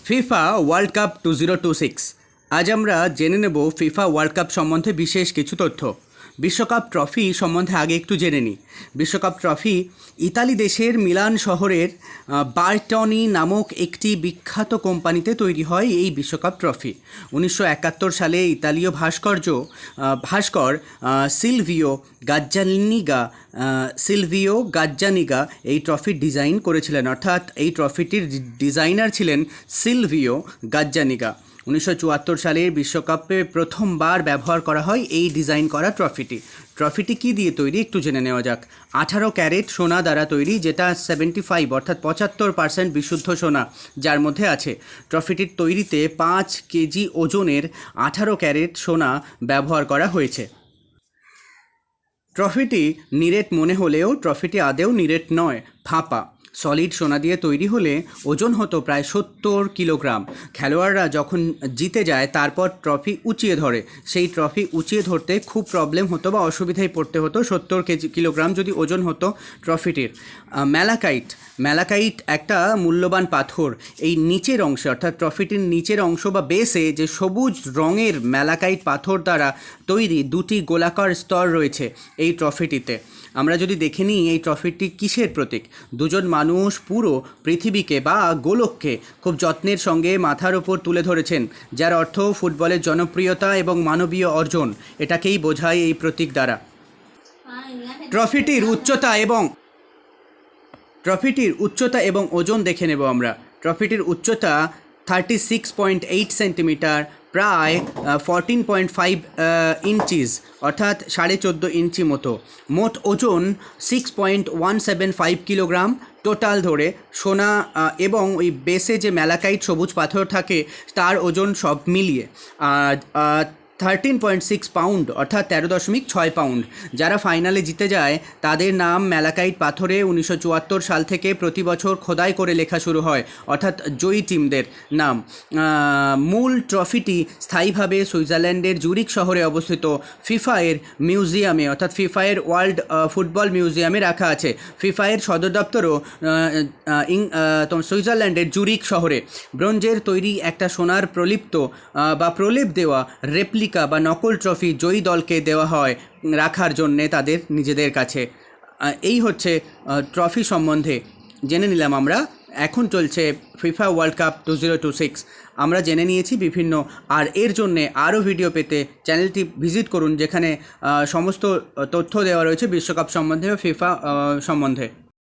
FIFA world cup 2026 আজ আমরা জেনে নেব ফিফা ওয়ার্ল্ড কাপ সম্বন্ধে বিশেষ কিছু তথ্য। বিশ্বকাপ ট্রফি সম্বন্ধে আগে একটু জেনে নিই। বিশ্বকাপ ট্রফি ইতালি দেশের মিলান শহরের বার্টনি নামক একটি বিখ্যাত কোম্পানিতে তৈরি হয়। এই বিশ্বকাপ ট্রফি 1971 সালে ইতালীয় ভাস্কর সিলভিও গাজ্জানিগা এই ট্রফির ডিজাইন করেছিলেন, অর্থাৎ এই ট্রফিটির ডিজাইনার ছিলেন সিলভিও গাজ্জানিগা। 1974 সালের বিশ্বকাপে প্রথমবার ব্যবহার করা হয় এই ডিজাইন করা ট্রফিটি কী দিয়ে তৈরি একটু জেনে নেওয়া যাক। 18 ক্যারেট সোনা দ্বারা তৈরি, যেটা 75 অর্থাৎ 75% বিশুদ্ধ সোনা যার মধ্যে আছে। ট্রফিটির তৈরিতে 5 কেজি ওজনের 18 ক্যারেট সোনা ব্যবহার করা হয়েছে। ট্রফিটি নিরেট মনে হলেও ট্রফিটি আদেও নিরেট নয়, ফাঁপা। সলিড সোনা দিয়ে তৈরি হলে ওজন হতো প্রায় 70 কিলোগ্রাম। খেলোয়াড়রা যখন জিতে যায় তারপর ট্রফি উঁচিয়ে ধরে, সেই ট্রফি উঁচিয়ে ধরতে খুব প্রবলেম হতো বা অসুবিধায় পড়তে হতো। 70 কিলোগ্রাম যদি ওজন হতো ট্রফিটির। ম্যালাকাইট একটা মূল্যবান পাথর। এই নিচের অংশে অর্থাৎ ট্রফিটির নিচের অংশ বা বেসে যে সবুজ রঙের ম্যালাকাইট পাথর দ্বারা তৈরি 2টি গোলাকার স্তর রয়েছে এই ট্রফিটিতে। আমরা যদি দেখে নিই এই ট্রফিটি কিসের প্রতীক। দুজন মানুষ পুরো পৃথিবীকে বা গোলককে খুব যত্নের সঙ্গে মাথার ওপর তুলে ধরেছেন, যার অর্থ ফুটবলের জনপ্রিয়তা এবং মানবীয় অর্জন। এটাকেই বোঝায় এই প্রতীক দ্বারা। ট্রফিটির উচ্চতা এবং ওজন দেখে নেব আমরা। ট্রফিটির উচ্চতা 36.8 সেন্টিমিটার, প্রায় 14.5 ইঞ্চিস, অর্থাৎ 14.5 ইঞ্চি মতো। মোট ওজন 6.175 কিলোগ্রাম টোটাল ধরে। সোনা এবং ওই বেসে যে ম্যালাকাইট সবুজ পাথর থাকে তার ওজন সব মিলিয়ে 13.6 পাউন্ড, অর্থাৎ 13.6 পাউন্ড। যারা ফাইনালে জিতে যায় তাদের নাম ম্যালাকাইট পাথরে 1974 সাল থেকে প্রতি বছর খোদাই করে লেখা শুরু হয়, অর্থাৎ জয়ী টিমদের নাম। মূল ট্রফিটি স্থায়ীভাবে সুইজারল্যান্ডের জুরিক শহরে অবস্থিত ফিফায়ের মিউজিয়ামে, অর্থাৎ ফিফায়ের ওয়ার্ল্ড ফুটবল মিউজিয়ামে রাখা আছে। ফিফায়ের সদর দপ্তরও সুইজারল্যান্ডের জুরিক শহরে। ব্রোঞ্জের তৈরি একটা সোনার প্রলেপ দেওয়া রেপ্লিকা বা নকল ট্রফি জয়ী দলকে দেওয়া হয় রাখার জন্যে তাদের নিজেদের কাছে। এই হচ্ছে ট্রফি সম্বন্ধে জেনে নিলাম আমরা। এখন চলছে ফিফা ওয়ার্ল্ড কাপ 2026। আমরা জেনে নিয়েছি বিভিন্ন, আর এর জন্যে আরও ভিডিও পেতে চ্যানেলটি ভিজিট করুন, যেখানে সমস্ত তথ্য দেওয়া রয়েছে বিশ্বকাপ সম্বন্ধে, ফিফা সম্বন্ধে।